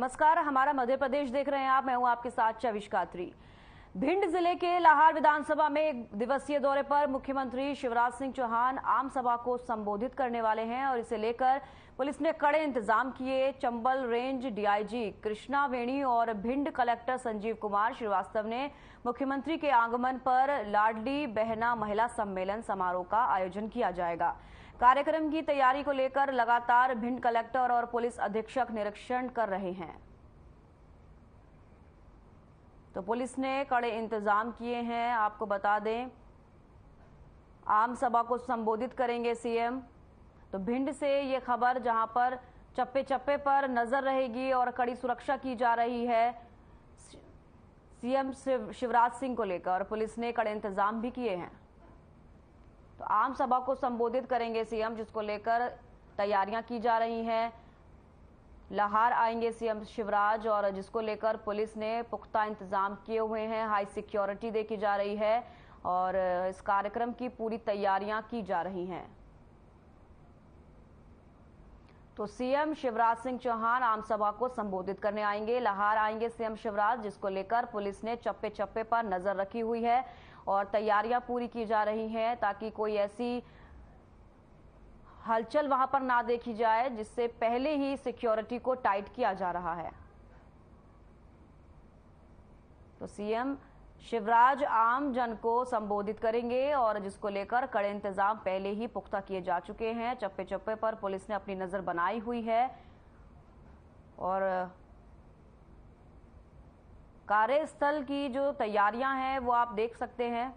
नमस्कार, हमारा मध्य प्रदेश देख रहे हैं आप। मैं हूं आपके साथ चविश कात्री। भिंड जिले के लाहार विधानसभा में एक दिवसीय दौरे पर मुख्यमंत्री शिवराज सिंह चौहान आम सभा को संबोधित करने वाले हैं और इसे लेकर पुलिस ने कड़े इंतजाम किए। चंबल रेंज डीआईजी कृष्णा वेणी और भिंड कलेक्टर संजीव कुमार श्रीवास्तव ने मुख्यमंत्री के आगमन पर लाडली बहना महिला सम्मेलन समारोह का आयोजन किया जाएगा। कार्यक्रम की तैयारी को लेकर लगातार भिंड कलेक्टर और पुलिस अधीक्षक निरीक्षण कर रहे हैं। तो पुलिस ने कड़े इंतजाम किए हैं। आपको बता दें, आम सभा को संबोधित करेंगे सीएम। तो भिंड से ये खबर, जहां पर चप्पे चप्पे पर नजर रहेगी और कड़ी सुरक्षा की जा रही है सीएम शिवराज सिंह को लेकर, पुलिस ने कड़े इंतजाम भी किए हैं। तो आम सभा को संबोधित करेंगे सीएम, जिसको लेकर तैयारियां की जा रही हैं। लाहार आएंगे सीएम शिवराज और जिसको लेकर पुलिस ने पुख्ता इंतजाम किए हुए हैं। हाई सिक्योरिटी देखी जा रही है और इस कार्यक्रम की पूरी तैयारियां की जा रही हैं। तो सीएम शिवराज सिंह चौहान आम सभा को संबोधित करने आएंगे। लाहार आएंगे सीएम शिवराज, जिसको लेकर पुलिस ने चप्पे चप्पे पर नजर रखी हुई है और तैयारियां पूरी की जा रही हैं ताकि कोई ऐसी हलचल वहां पर ना देखी जाए, जिससे पहले ही सिक्योरिटी को टाइट किया जा रहा है। तो सीएम शिवराज आम जन को संबोधित करेंगे और जिसको लेकर कड़े इंतजाम पहले ही पुख्ता किए जा चुके हैं। चप्पे चप्पे पर पुलिस ने अपनी नजर बनाई हुई है और कार्यस्थल की जो तैयारियां हैं वो आप देख सकते हैं।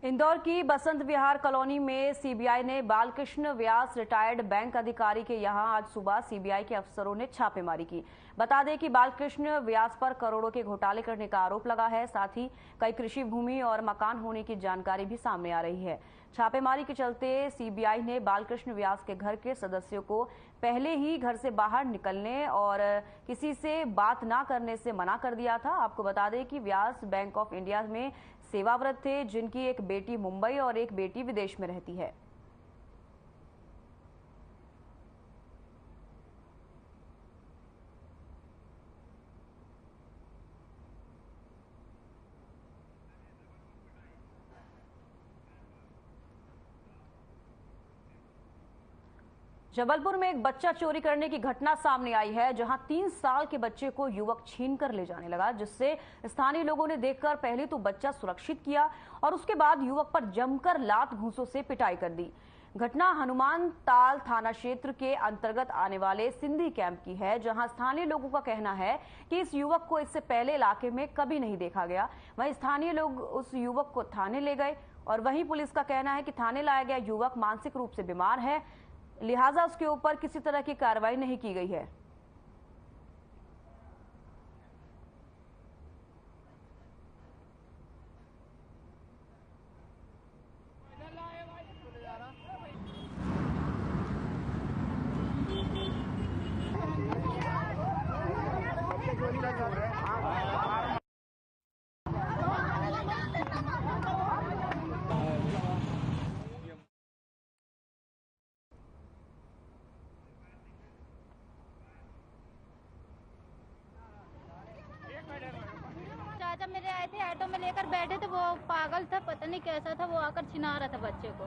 इंदौर की बसंत विहार कॉलोनी में सीबीआई ने बालकृष्ण व्यास रिटायर्ड बैंक अधिकारी के यहां आज सुबह सीबीआई के अफसरों ने छापेमारी की। बता दें कि बालकृष्ण व्यास पर करोड़ों के घोटाले करने का आरोप लगा है। साथ ही कई कृषि भूमि और मकान होने की जानकारी भी सामने आ रही है। छापेमारी के चलते सीबीआई ने बालकृष्ण व्यास के घर के सदस्यों को पहले ही घर से बाहर निकलने और किसी से बात ना करने से मना कर दिया था। आपको बता दें कि व्यास बैंक ऑफ इंडिया में सेवारत थे, जिनकी एक बेटी मुंबई और एक बेटी विदेश में रहती है। जबलपुर में एक बच्चा चोरी करने की घटना सामने आई है, जहां 3 साल के बच्चे को युवक छीनकर ले जाने लगा, जिससे स्थानीय लोगों ने देखकर पहले तो बच्चा सुरक्षित किया और उसके बाद युवक पर जमकर लात घूंसों से पिटाई कर दी। घटना हनुमान ताल थाना क्षेत्र के अंतर्गत आने वाले सिंधी कैंप की है, जहां स्थानीय लोगों का कहना है कि इस युवक को इससे पहले इलाके में कभी नहीं देखा गया। वहीं स्थानीय लोग उस युवक को थाने ले गए और वहीं पुलिस का कहना है कि थाने लाया गया युवक मानसिक रूप से बीमार है, लिहाजा उसके ऊपर किसी तरह की कार्रवाई नहीं की गई है। चाचा मेरे आए थे, ऑटो में लेकर बैठे थे, वो पागल था, पता नहीं कैसा था, वो आकर छिना रहा था बच्चे को।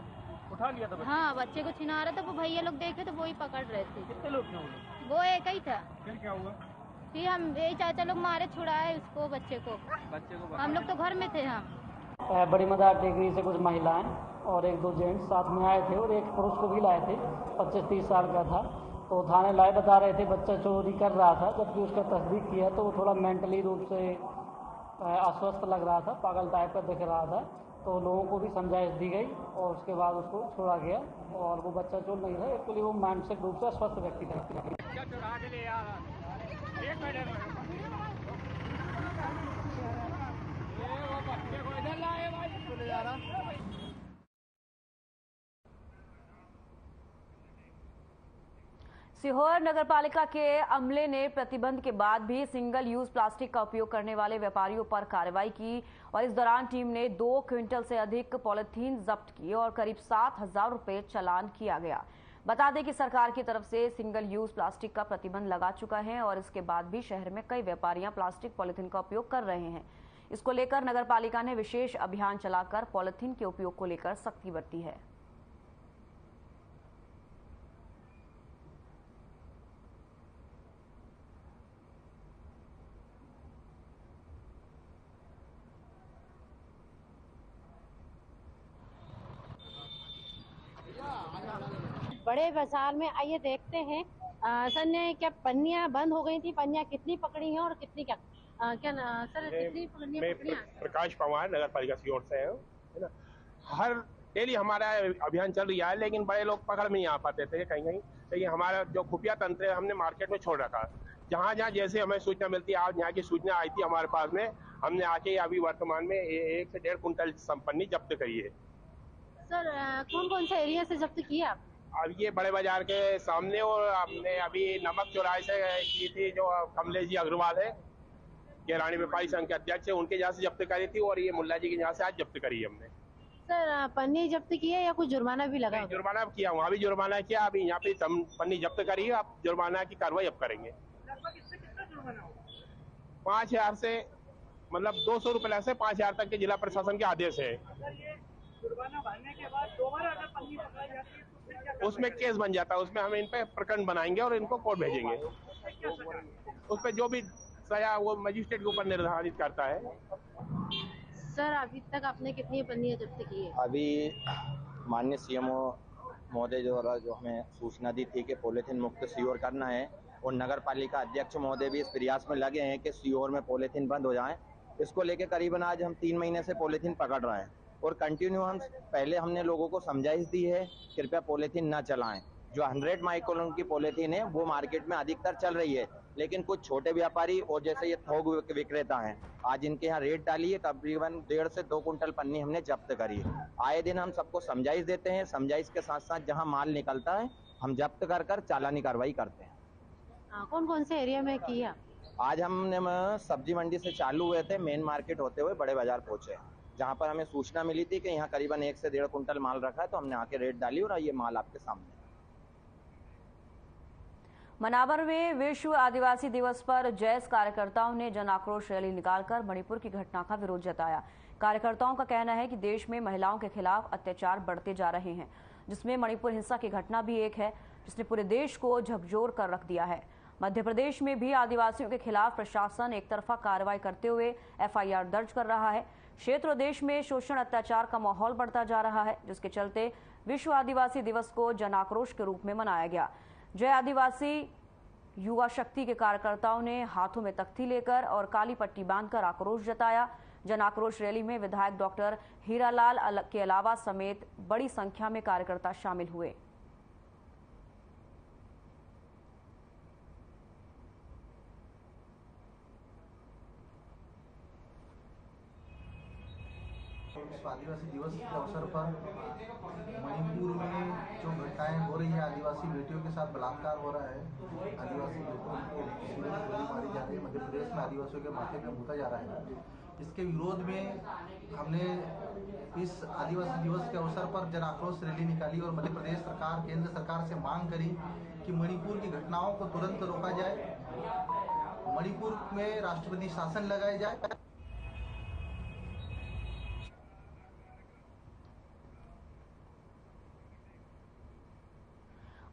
उठा लिया था बच्चे? हाँ, बच्चे को छिना रहा था। वो भैया लोग देखे तो वो ही पकड़ रहे थे। कितने लोग थे वो एक ही था। फिर क्या हुआ? फिर हम यही चाचा लोग मारे, छुड़ाए उसको, बच्चे को। हम लोग तो घर में थे। हम बड़ी मदार टेकरी से कुछ महिलाएं और 1-2 जेंट्स साथ में आए थे और एक पुरुष को भी लाए थे, 25-30 साल का था। तो थाने लाए, बता रहे थे बच्चा चोरी कर रहा था। जबकि उसका तस्दीक किया तो वो थोड़ा मेंटली रूप से अस्वस्थ लग रहा था, पागल टाइप का दिख रहा था। तो लोगों को भी समझाइश दी गई और उसके बाद उसको छोड़ा गया और वो बच्चा चोर नहीं था, एक्चुअली वो मानसिक रूप से अस्वस्थ व्यक्ति था। सीहोर नगरपालिका के अमले ने प्रतिबंध के बाद भी सिंगल यूज प्लास्टिक का उपयोग करने वाले व्यापारियों पर कार्रवाई की और इस दौरान टीम ने 2 क्विंटल से अधिक पॉलिथीन जब्त की और करीब 7,000 रुपए चालान किया गया। बता दें कि सरकार की तरफ से सिंगल यूज प्लास्टिक का प्रतिबंध लगा चुका है और इसके बाद भी शहर में कई व्यापारियां प्लास्टिक पॉलिथीन का उपयोग कर रहे हैं। इसको लेकर नगर पालिका ने विशेष अभियान चलाकर पॉलिथीन के उपयोग को लेकर सख्ती बरती है। बड़े बाजार में आइए देखते हैं सर ने क्या पन्नियां बंद हो गई थी, पन्नियां कितनी पकड़ी हैं और कितनी क्या सर कितनी पन्नियां पकड़ी हैं? प्रकाश पवार नगर पालिका की ओर से है ना। हर डेली हमारा अभियान चल रहा है, लेकिन बड़े लोग पकड़ में नहीं आ पाते थे कहीं कहीं। लेकिन हमारा जो खुफिया तंत्र है हमने मार्केट में छोड़ रखा। जहाँ जहाँ जैसे हमें सूचना मिलती है, आज यहाँ की सूचना आई थी हमारे पास में, हमने आके अभी वर्तमान में 1 से 1.5 कुंटल पन्नी जब्त करी है। सर कौन कौन से एरिया से जब्त किया आप? अब ये बड़े बाजार के सामने, और हमने अभी नमक चौराहे से की थी, जो कमलेश जी अग्रवाल है, ये रानी व्यापारी संघ के अध्यक्ष है, उनके यहाँ से जब्त करी थी, और ये मुल्ला जी के यहाँ से आज जब्त करी है हमने। सर पन्नी जब्त की है या कुछ जुर्माना भी लगा? जुर्माना किया, वहाँ भी जुर्माना किया, अभी यहाँ पे पन्नी जब्त करी है, अब जुर्माना की कार्रवाई अब करेंगे। 5,000 से मतलब 200 रुपए से 5,000 तक के जिला प्रशासन के आदेश है। जुर्माना भरने के बाद दोबारा अगर पन्नी पकड़ाई जाती है तो उसमें केस बन जाता है, उसमें हम इन पे प्रकरण बनाएंगे और इनको कोर्ट भेजेंगे। उस पे जो भी सजा वो मजिस्ट्रेट के ऊपर निर्धारित करता है। सर अभी तक आपने कितनी पन्नियां जब्त की है? अभी माननीय सीएमओ महोदय द्वारा जो हमें सूचना दी थी कि पॉलीथीन मुक्त सीओर करना है, और नगर पालिका अध्यक्ष महोदय भी इस प्रयास में लगे हैं कि सीओर में पॉलीथीन बंद हो जाए। इसको लेके करीबन आज हम 3 महीने से पॉलीथीन पकड़ रहे हैं, और कंटिन्यू पहले हमने लोगों को समझाइश दी है कृपया पॉलीथीन न चलाएं। जो 100 माइक्रोन की पॉलीथीन है वो मार्केट में अधिकतर चल रही है, लेकिन कुछ छोटे व्यापारी और जैसे ये थोक विक्रेता हैं, आज इनके यहाँ रेट डाली है, तकरीबन 1.5 से 2 कुंटल पन्नी हमने जब्त करी है। आए दिन हम सबको समझाइश देते हैं, समझाइश के साथ साथ जहाँ माल निकलता है हम जब्त कर चालानी कार्रवाई करते हैं। कौन कौन से एरिया में किया? आज हमने सब्जी मंडी से चालू हुए थे, मेन मार्केट होते हुए बड़े बाजार पहुंचे, जहाँ पर हमें सूचना मिली थी कि यहाँ करीबन 1 से 1.5 कुंटल माल रखा है, तो हमने आके रेट डाली और ये माल आपके सामने। मनावर में विश्व आदिवासी दिवस पर जैस कार्यकर्ताओं ने जन आक्रोश रैली निकालकर मणिपुर की घटना का विरोध जताया। कार्यकर्ताओं का कहना है कि देश में महिलाओं के खिलाफ अत्याचार बढ़ते जा रहे हैं, जिसमें मणिपुर हिंसा की घटना भी एक है, जिसने पूरे देश को झकझोर कर रख दिया है। मध्य प्रदेश में भी आदिवासियों के खिलाफ प्रशासन एक तरफा कार्रवाई करते हुए एफआईआर दर्ज कर रहा है। क्षेत्र और देश में शोषण अत्याचार का माहौल बढ़ता जा रहा है, जिसके चलते विश्व आदिवासी दिवस को जन आक्रोश के रूप में मनाया गया। जय आदिवासी युवा शक्ति के कार्यकर्ताओं ने हाथों में तख्ती लेकर और काली पट्टी बांधकर आक्रोश जताया। जन आक्रोश रैली में विधायक डॉक्टर हीरालाल के अलावा समेत बड़ी संख्या में कार्यकर्ता शामिल हुए। आदिवासी दिवस के अवसर पर मणिपुर में जो घटनाएं हो रही है, आदिवासी बेटियों के साथ बलात्कार हो रहा है, आदिवासी बेटियों को सीधे गोली मारी जा रही है, मध्य प्रदेश में आदिवासियों के माथे पे मूता जा रहा है। इसके विरोध में हमने इस आदिवासी दिवस के अवसर पर जन आक्रोश रैली निकाली और मध्य प्रदेश सरकार, केंद्र सरकार से मांग करी कि मणिपुर की घटनाओं को तुरंत रोका जाए, मणिपुर में राष्ट्रपति शासन लगाया जाए।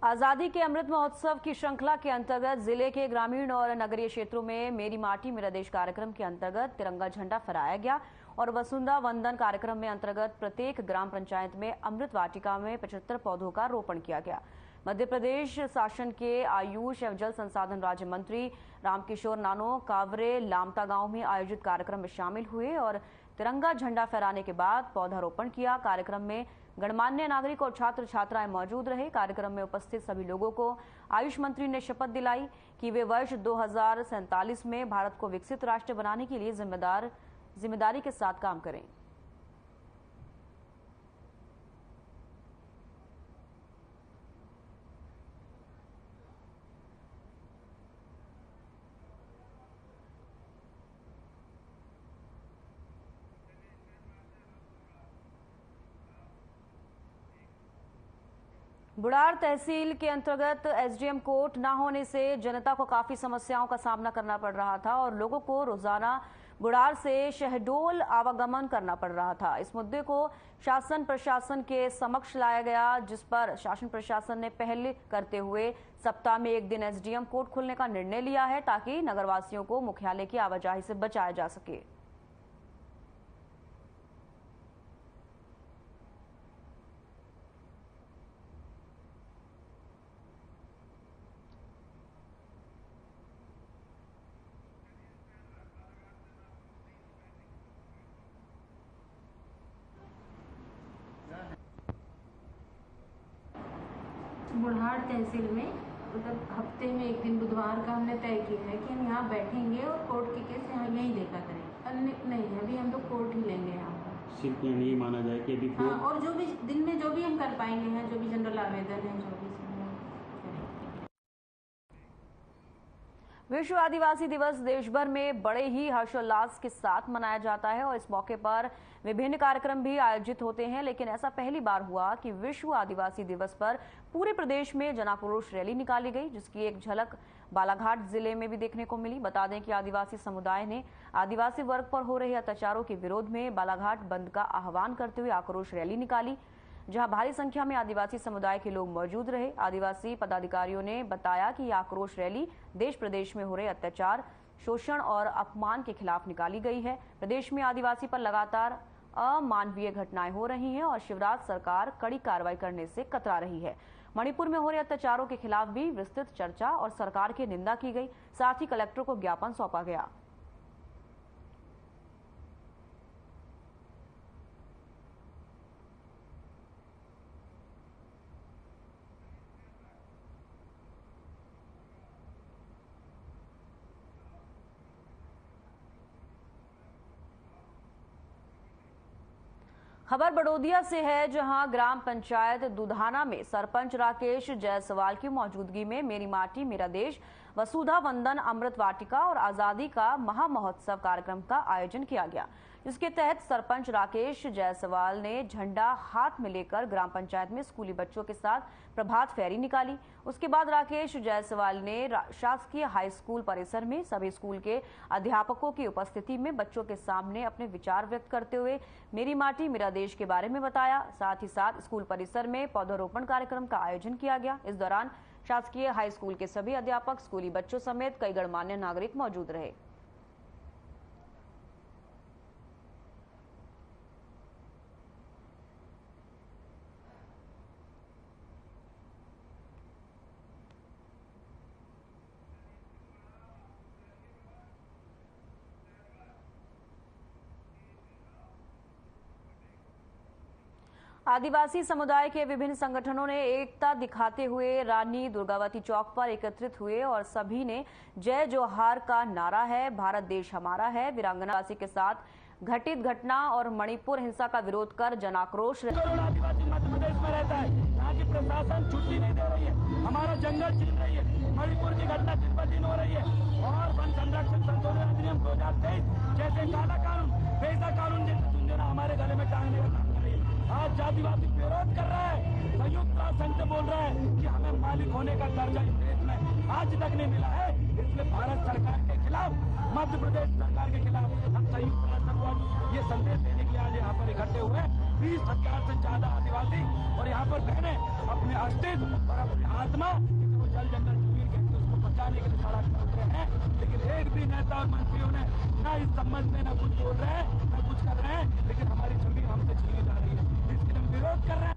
आजादी के अमृत महोत्सव की श्रृंखला के अंतर्गत जिले के ग्रामीण और नगरीय क्षेत्रों में मेरी माटी मेरा देश कार्यक्रम के अंतर्गत तिरंगा झंडा फहराया गया और वसुंधरा वंदन कार्यक्रम में अंतर्गत प्रत्येक ग्राम पंचायत में अमृत वाटिका में 75 पौधों का रोपण किया गया। मध्य प्रदेश शासन के आयुष एवं जल संसाधन राज्य मंत्री रामकिशोर नानो कावरे लामता गांव में आयोजित कार्यक्रम में शामिल हुए और तिरंगा झंडा फहराने के बाद पौधारोपण किया। कार्यक्रम में गणमान्य नागरिक और छात्र छात्राएं मौजूद रहे। कार्यक्रम में उपस्थित सभी लोगों को आयुष मंत्री ने शपथ दिलाई कि वे वर्ष 2047 में भारत को विकसित राष्ट्र बनाने के लिए जिम्मेदारी के साथ काम करें। बुढ़ार तहसील के अंतर्गत एसडीएम कोर्ट न होने से जनता को काफी समस्याओं का सामना करना पड़ रहा था और लोगों को रोजाना बुढ़ार से शहडोल आवागमन करना पड़ रहा था। इस मुद्दे को शासन प्रशासन के समक्ष लाया गया, जिस पर शासन प्रशासन ने पहल करते हुए सप्ताह में एक दिन एसडीएम कोर्ट खोलने का निर्णय लिया है ताकि नगरवासियों को मुख्यालय की आवाजाही से बचाया जा सके। बुढ़ार तहसील में मतलब हफ्ते में एक दिन बुधवार का हमने तय किया है कि हम यहाँ बैठेंगे और कोर्ट के केस यहाँ यहीं देखा करें। अन्य नहीं, अभी हम लोग कोर्ट ही लेंगे यहाँ पर। सिर्फ नहीं माना जाए कि अभी हाँ, और जो भी दिन में जो भी हम कर पाएंगे हैं, जो भी जनरल आवेदन है, जो भी विश्व आदिवासी दिवस देश भर में बड़े ही हर्षोल्लास के साथ मनाया जाता है और इस मौके पर विभिन्न कार्यक्रम भी आयोजित होते हैं। लेकिन ऐसा पहली बार हुआ कि विश्व आदिवासी दिवस पर पूरे प्रदेश में जनाक्रोश रैली निकाली गई, जिसकी एक झलक बालाघाट जिले में भी देखने को मिली। बता दें कि आदिवासी समुदाय ने आदिवासी वर्ग पर हो रहे अत्याचारों के विरोध में बालाघाट बंद का आह्वान करते हुए आक्रोश रैली निकाली, जहां भारी संख्या में आदिवासी समुदाय के लोग मौजूद रहे। आदिवासी पदाधिकारियों ने बताया कि यह आक्रोश रैली देश प्रदेश में हो रहे अत्याचार, शोषण और अपमान के खिलाफ निकाली गई है। प्रदेश में आदिवासी पर लगातार अमानवीय घटनाएं हो रही हैं और शिवराज सरकार कड़ी कार्रवाई करने से कतरा रही है। मणिपुर में हो रहे अत्याचारों के खिलाफ भी विस्तृत चर्चा और सरकार की निंदा की गई। साथ ही कलेक्टर को ज्ञापन सौंपा गया। खबर बड़ौदिया से है, जहां ग्राम पंचायत दुधाना में सरपंच राकेश जायसवाल की मौजूदगी में मेरी माटी मेरा देश, वसुधा वंदन अमृत वाटिका और आजादी का महा महोत्सव कार्यक्रम का आयोजन किया गया, जिसके तहत सरपंच राकेश जायसवाल ने झंडा हाथ में लेकर ग्राम पंचायत में स्कूली बच्चों के साथ प्रभात फेरी निकाली। उसके बाद राकेश जायसवाल ने शासकीय हाई स्कूल परिसर में सभी स्कूल के अध्यापकों की उपस्थिति में बच्चों के सामने अपने विचार व्यक्त करते हुए मेरी माटी मेरा देश के बारे में बताया। साथ ही साथ स्कूल परिसर में पौधारोपण कार्यक्रम का आयोजन किया गया। इस दौरान शासकीय हाई स्कूल के सभी अध्यापक, स्कूली बच्चों समेत कई गणमान्य नागरिक मौजूद रहे। आदिवासी समुदाय के विभिन्न संगठनों ने एकता दिखाते हुए रानी दुर्गावती चौक पर एकत्रित हुए और सभी ने जय जोहार का नारा है, भारत देश हमारा है, वीरांगनावासी के साथ घटित घटना और मणिपुर हिंसा का विरोध कर जनाक्रोश। आदिवासी मध्य प्रदेश में रहता है, यहाँ की प्रशासन छुट्टी नहीं दे रही है, हमारा जंगल छीन रही है, मणिपुर की घटना दिन पर दिन हो रही है और वन संरक्षण संशोधन अधिनियम 2023 जैसे काला कानून, वैसा कानून जैसे झुंझुनू हमारे गले में टांगने का काम कर रही है। आज आदिवासी विरोध कर रहा है, संयुक्त राष्ट्र संघ से बोल रहा है कि हमें मालिक होने का दर्जा इस देश में आज तक नहीं मिला है। इसलिए भारत सरकार के खिलाफ, मध्य प्रदेश सरकार के खिलाफ हम संयुक्त राष्ट्र को ये संदेश देने के लिए आज यहाँ पर इकट्ठे हुए 20,000 से ज्यादा आदिवासी और यहाँ पर बहने अपने अस्तित्व और अपनी आत्मा जिसको जल जंगल जमीन कहते हैं उसको बचाने के लिए सड़क पर उतरे हैं। लेकिन एक भी नेता और मंत्रियों ने न इस संबंध में न कुछ बोल रहे हैं न कुछ कर रहे हैं, लेकिन हमारी जमीन हमसे छीनी जा रही है, इसके हम विरोध कर रहे हैं।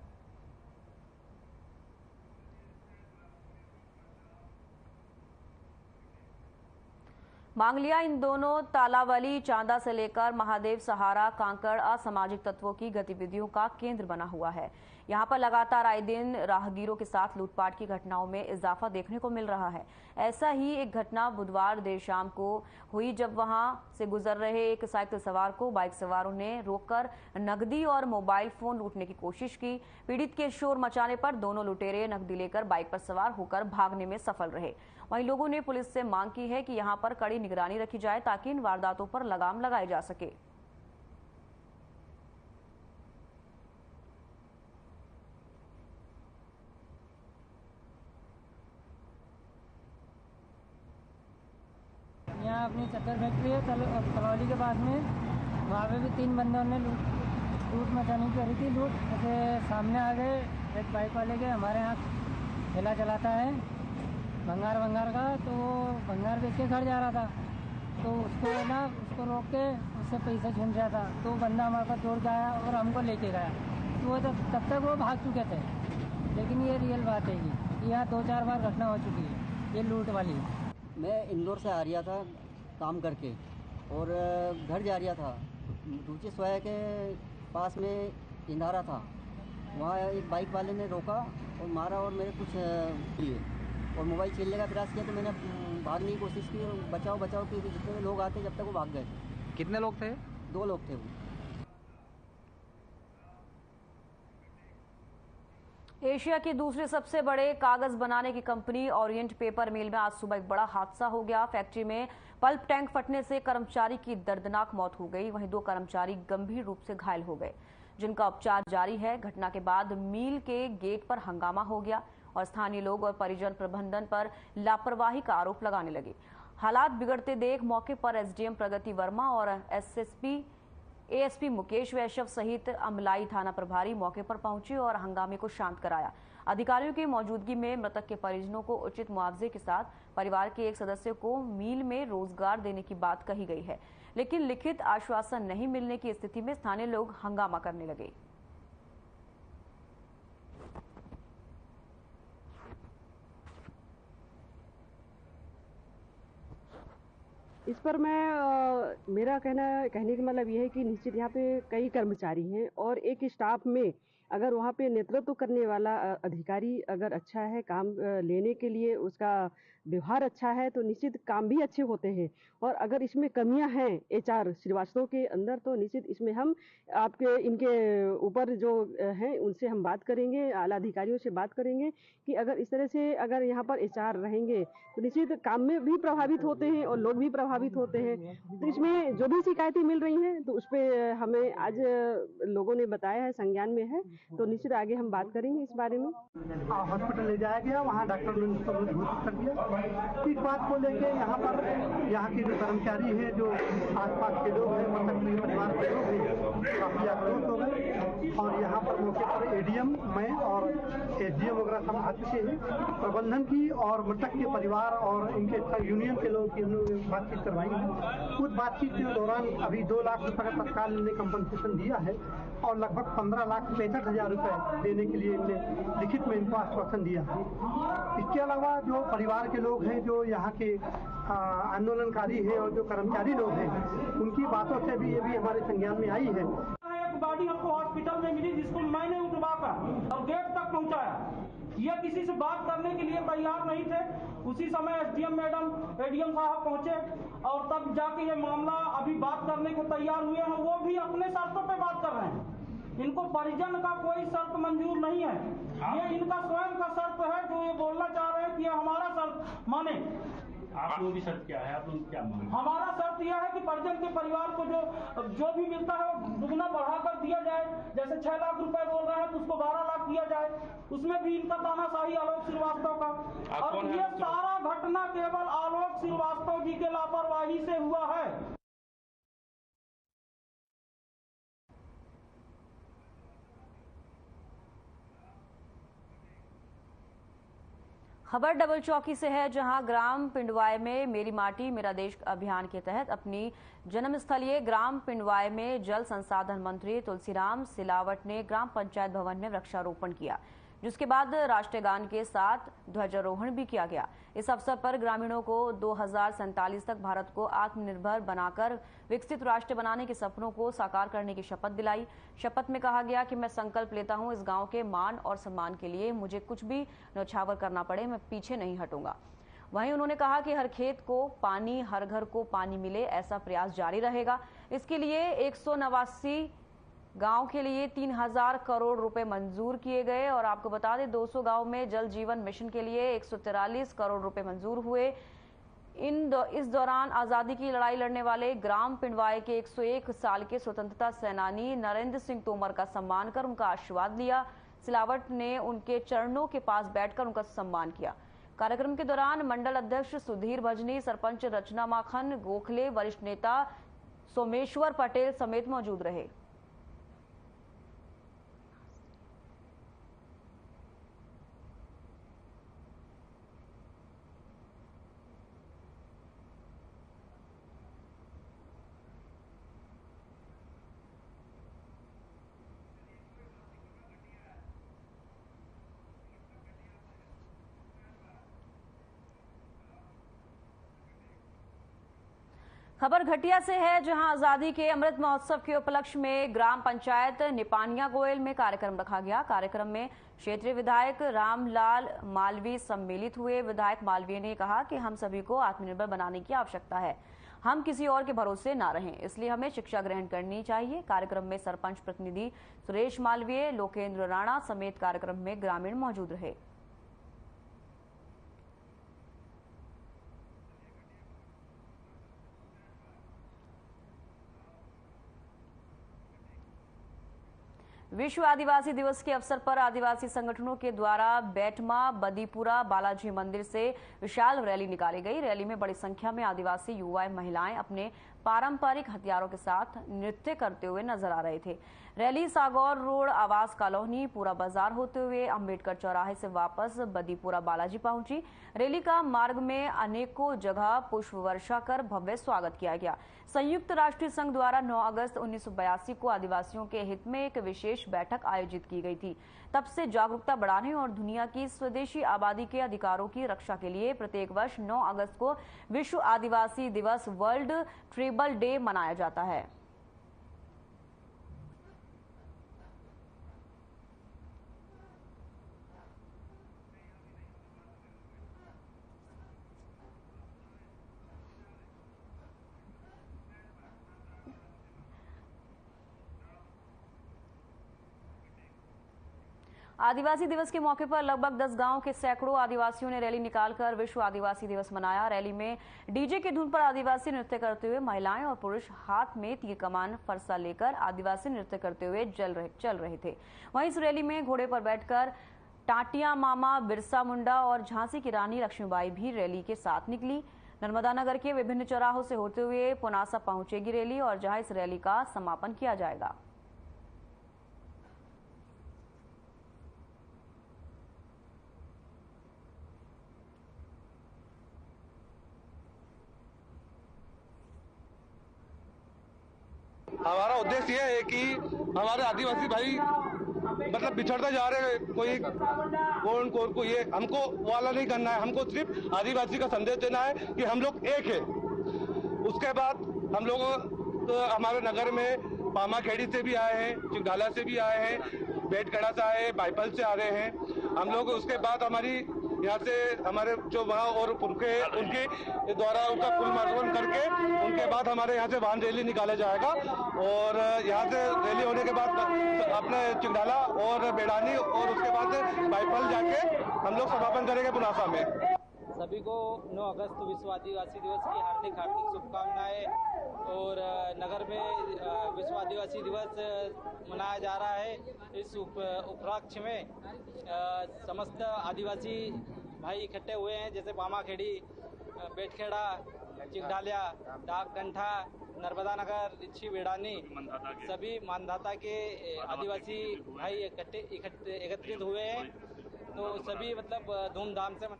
मांग लिया इन दोनों तालावली चांदा से लेकर महादेव सहारा कांकड़ असामाजिक तत्वों की गतिविधियों का केंद्र बना हुआ है। यहां पर लगातार आए दिन राहगीरों के साथ लूटपाट की घटनाओं में इजाफा देखने को मिल रहा है। ऐसा ही एक घटना बुधवार देर शाम को हुई, जब वहां से गुजर रहे एक साइकिल सवार को बाइक सवारों ने रोककर नकदी और मोबाइल फोन लूटने की कोशिश की। पीड़ित के शोर मचाने पर दोनों लुटेरे नकदी लेकर बाइक पर सवार होकर भागने में सफल रहे। वहीं लोगों ने पुलिस से मांग की है कि यहां पर कड़ी निगरानी रखी जाए ताकि इन वारदातों पर लगाम लगाई जा सके। अपनी चद्दर फैक्ट्री है तलौली के पास में, वहाँ पे भी 3 बंदों ने लूट मचाने की करी थी। लूट ऐसे सामने आ गए, एक बाइक वाले के हमारे यहाँ ठेला चलाता है भंगार का, तो वो भंगार बेच के घर जा रहा था, तो उसको रोक के उससे पैसा छीन रहा था, तो बंदा हमारे पास दौड़ के आया और हमको लेके गया। तो वो तब तक वो भाग चुके थे। लेकिन ये रियल बात है कि यहाँ 2-4 बार घटना हो चुकी है ये लूट वाली। मैं इंदौर से आ रहा था काम करके और घर जा रहा था, दूसरी सोया के पास में इंधारा था, वहाँ एक बाइक वाले ने रोका और मारा और मेरे कुछ किए और मोबाइल छीनने का प्रयास किया, तो मैंने भागने की कोशिश की और बचाओ कि जितने भी लोग आते जब तक वो भाग गए। कितने लोग थे? 2 लोग थे वो। एशिया की दूसरे सबसे बड़े कागज बनाने की कंपनी ओरिएंट पेपर मिल में आज सुबह एक बड़ा हादसा हो गया। फैक्ट्री में पल्प टैंक फटने से कर्मचारी की दर्दनाक मौत हो गई, वहीं 2 कर्मचारी गंभीर रूप से घायल हो गए, जिनका उपचार जारी है। घटना के बाद मिल के गेट पर हंगामा हो गया और स्थानीय लोग और परिजन प्रबंधन पर लापरवाही का आरोप लगाने लगे। हालात बिगड़ते देख मौके पर एसडीएम प्रगति वर्मा और एएसपी मुकेश वैश्यव सहित अमलाई थाना प्रभारी मौके पर पहुंचे और हंगामे को शांत कराया। अधिकारियों की मौजूदगी में मृतक के परिजनों को उचित मुआवजे के साथ परिवार के एक सदस्य को मिल में रोजगार देने की बात कही गई है, लेकिन लिखित आश्वासन नहीं मिलने की स्थिति में स्थानीय लोग हंगामा करने लगे। इस पर मेरा कहने का मतलब ये है कि निश्चित यहाँ पे कई कर्मचारी हैं और एक स्टाफ में अगर वहाँ पे नेतृत्व करने वाला अधिकारी अगर अच्छा है, काम लेने के लिए उसका व्यवहार अच्छा है, तो निश्चित काम भी अच्छे होते हैं। और अगर इसमें कमियां हैं एचआर श्रीवास्तव के अंदर, तो निश्चित इसमें हम इनके ऊपर जो हैं उनसे हम बात करेंगे, आला अधिकारियों से बात करेंगे कि अगर इस तरह से अगर यहाँ पर एचआर रहेंगे तो निश्चित काम में भी प्रभावित होते हैं और लोग भी प्रभावित होते हैं। तो इसमें जो भी शिकायतें मिल रही हैं तो उस पर हमें आज लोगों ने बताया है, संज्ञान में है, तो निश्चित आगे हम बात करेंगे इस बारे में। हॉस्पिटल ले जाया गया, वहाँ डॉक्टर ने उसको घोषित कर दिया। इस बात को लेके यहाँ के जो कर्मचारी हैं, जो आसपास के लोग हैं, मृतक परिवार के लोग हैं, काफी आक्रोश हो गए और यहाँ पर मौके पर एडीएम, मैं और एसडीएम वगैरह सब आ चुके हैं। प्रबंधन की और मृतक के परिवार और इनके यूनियन के लोग की हम लोग बातचीत करवाई है। उस बातचीत के दौरान अभी 2 लाख रुपए का तत्काल इन्हें कंपनसेशन दिया है और लगभग 15,65,000 रुपए देने के लिए इन्हें लिखित में इनको आश्वासन दिया है। इसके अलावा जो परिवार के लोग हैं, जो यहाँ के आंदोलनकारी हैं और जो कर्मचारी लोग हैं, उनकी बातों से भी ये भी हमारे संज्ञान में आई है। एक गाड़ी हमको हॉस्पिटल में मिली जिसको मैंने उठवाकर और गेट तक पहुँचाया। ये किसी से बात करने के लिए तैयार नहीं थे। उसी समय एसडीएम साहब पहुंचे और तब जाके ये मामला अभी बात करने को तैयार हुए हैं। वो भी अपने शर्तों पे बात कर रहे हैं, इनको परिजन का कोई शर्त मंजूर नहीं है। ये इनका स्वयं का शर्त है जो ये बोलना चाह रहे हैं कि हमारा शर्त माने। आप लोगों की शर्त क्या है? आप लोग क्या मांगे? हमारा शर्त यह है कि परिजन के परिवार को जो भी मिलता है वो दुगना बढ़ाकर दिया जाए। जैसे 6 लाख रुपए बोल रहे हैं तो उसको 12 लाख दिया जाए। उसमें भी इनका तानाशाही आलोक श्रीवास्तव का, और ये सारा घटना केवल आलोक श्रीवास्तव जी के लापरवाही से हुआ है। खबर डबल चौकी से है, जहां ग्राम पिंडवाय में मेरी माटी मेरा देश अभियान के तहत अपनी जन्मस्थलीय ग्राम पिंडवाय में जल संसाधन मंत्री तुलसीराम सिलावट ने ग्राम पंचायत भवन में वृक्षारोपण किया, जिसके बाद राष्ट्रीय गान के साथ ध्वजारोहण भी किया गया। इस अवसर पर ग्रामीणों को 2047 तक भारत को आत्मनिर्भर बनाकर विकसित राष्ट्र बनाने के सपनों को साकार करने की शपथ दिलाई। शपथ में कहा गया कि मैं संकल्प लेता हूं, इस गांव के मान और सम्मान के लिए मुझे कुछ भी न्यौछावर करना पड़े, मैं पीछे नहीं हटूंगा। वहीं उन्होंने कहा कि हर खेत को पानी, हर घर को पानी मिले, ऐसा प्रयास जारी रहेगा। इसके लिए 189 गांव के लिए 3000 करोड़ रुपए मंजूर किए गए और आपको बता दें 200 गांव में जल जीवन मिशन के लिए 143 करोड़ रुपए मंजूर हुए। इस दौरान आजादी की लड़ाई लड़ने वाले ग्राम पिंडवाय के 101 साल के स्वतंत्रता सेनानी नरेंद्र सिंह तोमर का सम्मान कर उनका आशीर्वाद लिया। सिलावट ने उनके चरणों के पास बैठकर उनका सम्मान किया। कार्यक्रम के दौरान मंडल अध्यक्ष सुधीर भजनी, सरपंच रचना माखन गोखले, वरिष्ठ नेता सोमेश्वर पटेल समेत मौजूद रहे। खबर घटिया से है, जहां आजादी के अमृत महोत्सव के उपलक्ष्य में ग्राम पंचायत निपानिया गोयल में कार्यक्रम रखा गया। कार्यक्रम में क्षेत्रीय विधायक रामलाल मालवीय सम्मिलित हुए। विधायक मालवीय ने कहा कि हम सभी को आत्मनिर्भर बनाने की आवश्यकता है, हम किसी और के भरोसे ना रहें, इसलिए हमें शिक्षा ग्रहण करनी चाहिए। कार्यक्रम में सरपंच प्रतिनिधि सुरेश मालवीय, लोकेंद्र राणा समेत कार्यक्रम में ग्रामीण मौजूद रहे। विश्व आदिवासी दिवस के अवसर पर आदिवासी संगठनों के द्वारा बैठमा बदीपुरा बालाजी मंदिर से विशाल रैली निकाली गई। रैली में बड़ी संख्या में आदिवासी युवा महिलाएं अपने पारंपरिक हथियारों के साथ नृत्य करते हुए नजर आ रहे थे। रैली सागौर रोड, आवास कॉलोनी, पूरा बाजार होते हुए अंबेडकर चौराहे से वापस बदीपुरा बालाजी पहुंची। रैली का मार्ग में अनेकों जगह पुष्प वर्षा कर भव्य स्वागत किया गया। संयुक्त राष्ट्र संघ द्वारा 9 अगस्त 1982 को आदिवासियों के हित में एक विशेष बैठक आयोजित की गई थी। तब से जागरूकता बढ़ाने और दुनिया की स्वदेशी आबादी के अधिकारों की रक्षा के लिए प्रत्येक वर्ष 9 अगस्त को विश्व आदिवासी दिवस, वर्ल्ड ट्राइबल डे मनाया जाता है। आदिवासी दिवस के मौके पर लगभग 10 गांवों के सैकड़ों आदिवासियों ने रैली निकालकर विश्व आदिवासी दिवस मनाया। रैली में डीजे की धुन पर आदिवासी नृत्य करते हुए महिलाएं और पुरुष हाथ में तीर कमान फरसा लेकर आदिवासी नृत्य करते हुए चल रहे थे। वहीं इस रैली में घोड़े पर बैठकर टाटिया मामा, बिरसा मुंडा और झांसी की रानी लक्ष्मीबाई भी रैली के साथ निकली। नर्मदा नगर के विभिन्न चौराहों से होते हुए पुनासा पहुंचेगी रैली और जहां इस रैली का समापन किया जाएगा। हमारा उद्देश्य यह है कि हमारे आदिवासी भाई मतलब बिछड़ते जा रहे हैं, कोई कौन को ये हमको वाला नहीं करना है। हमको सिर्फ आदिवासी का संदेश देना है कि हम लोग एक है। उसके बाद हम लोग हमारे नगर में पामाखेड़ी से भी आए हैं, चिंगाला से भी आए हैं, बेटगढ़ा से आए, बाइपल से आ रहे हैं हम लोग। उसके बाद हमारी यहाँ से हमारे जो वहाँ और पुरखे उनके द्वारा उनका पुनर्मर्मन करके उनके बाद हमारे यहाँ से वाहन रैली निकाला जाएगा और यहाँ से रैली होने के बाद अपने चिंगाला और बेड़ानी और उसके बाद बाइपल जाके हम लोग समापन करेंगे पुनासा में। सभी को 9 अगस्त विश्व आदिवासी दिवस की हार्दिक शुभकामनाएं। और नगर में विश्व आदिवासी दिवस मनाया जा रहा है। इस उपलक्ष्य में समस्त आदिवासी भाई इकट्ठे हुए हैं, जैसे पामाखेड़ी, बेटखेड़ा, चिगडालिया, डाकगंठा, नर्मदा नगर, रिच्छी, बेड़ानी, सभी मानधाता के आदिवासी भाई एकत्रित हुए हैं। तो सभी मतलब धूमधाम से।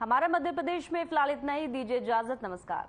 हमारा मध्य प्रदेश में फिलहाल इतना ही। दीजिए इजाजत, नमस्कार।